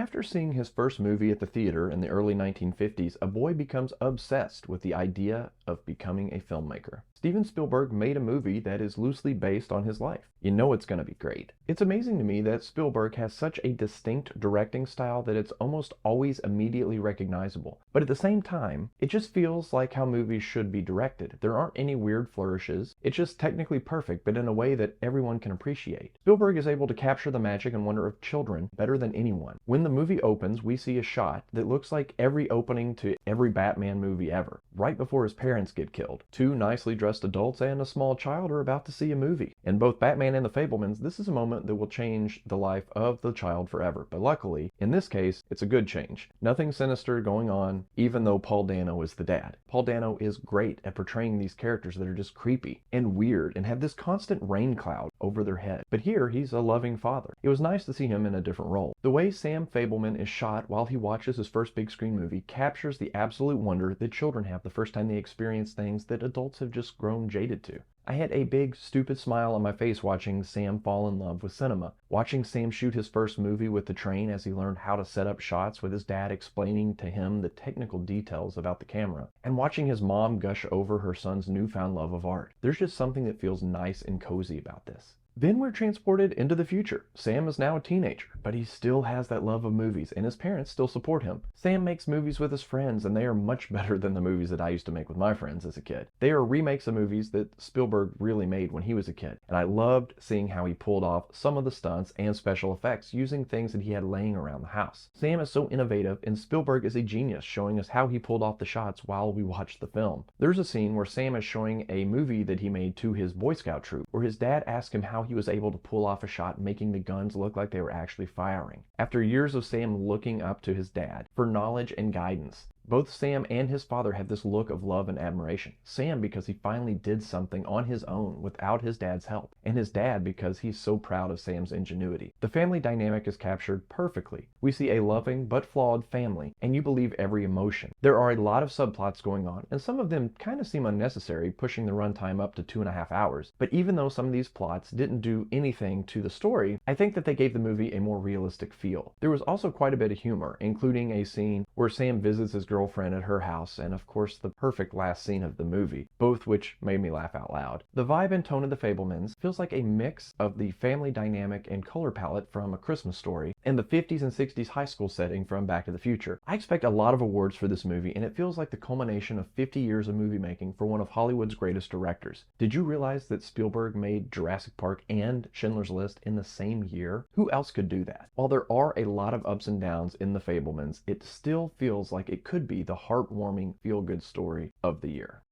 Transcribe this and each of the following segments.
After seeing his first movie at the theater in the early 1950s, a boy becomes obsessed with the idea of becoming a filmmaker. Steven Spielberg made a movie that is loosely based on his life. You know it's going to be great. It's amazing to me that Spielberg has such a distinct directing style that it's almost always immediately recognizable. But at the same time, it just feels like how movies should be directed. There aren't any weird flourishes. It's just technically perfect, but in a way that everyone can appreciate. Spielberg is able to capture the magic and wonder of children better than anyone. When the movie opens, we see a shot that looks like every opening to every Batman movie ever, right before his parents get killed. Two nicely dressed adults and a small child are about to see a movie. In both Batman and the Fabelmans, this is a moment that will change the life of the child forever. But luckily, in this case, it's a good change. Nothing sinister going on, even though Paul Dano is the dad. Paul Dano is great at portraying these characters that are just creepy and weird and have this constant rain cloud over their head. But here, he's a loving father. It was nice to see him in a different role. The way Sam Fabelman is shot while he watches his first big screen movie captures the absolute wonder that children have the first time they experience things that adults have just grown jaded to. I had a big, stupid smile on my face watching Sam fall in love with cinema. Watching Sam shoot his first movie with the train as he learned how to set up shots with his dad explaining to him the technical details about the camera. And watching his mom gush over her son's newfound love of art. There's just something that feels nice and cozy about this. Then we're transported into the future. Sam is now a teenager, but he still has that love of movies, and his parents still support him. Sam makes movies with his friends, and they are much better than the movies that I used to make with my friends as a kid. They are remakes of movies that Spielberg really made when he was a kid, and I loved seeing how he pulled off some of the stunts and special effects using things that he had laying around the house. Sam is so innovative, and Spielberg is a genius, showing us how he pulled off the shots while we watched the film. There's a scene where Sam is showing a movie that he made to his Boy Scout troop, where his dad asked him how he was able to pull off a shot making the guns look like they were actually firing. After years of Sam looking up to his dad for knowledge and guidance, both Sam and his father have this look of love and admiration. Sam because he finally did something on his own without his dad's help, and his dad because he's so proud of Sam's ingenuity. The family dynamic is captured perfectly. We see a loving but flawed family, and you believe every emotion. There are a lot of subplots going on, and some of them kind of seem unnecessary, pushing the runtime up to 2.5 hours. But even though some of these plots didn't do anything to the story, I think that they gave the movie a more realistic feel. There was also quite a bit of humor, including a scene where Sam visits his girlfriend at her house, and of course the perfect last scene of the movie, both which made me laugh out loud. The vibe and tone of the Fabelmans feels like a mix of the family dynamic and color palette from A Christmas Story and the 50s and 60s high school setting from Back to the Future. I expect a lot of awards for this movie, and it feels like the culmination of 50 years of movie making for one of Hollywood's greatest directors. Did you realize that Spielberg made Jurassic Park and Schindler's List in the same year? Who else could do that? While there are a lot of ups and downs in the Fabelmans, it still feels like it could be the heartwarming, feel-good story of the year.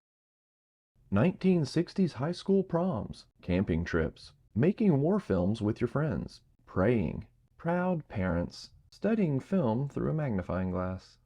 1960s high school proms, camping trips, making war films with your friends, praying, proud parents, studying film through a magnifying glass.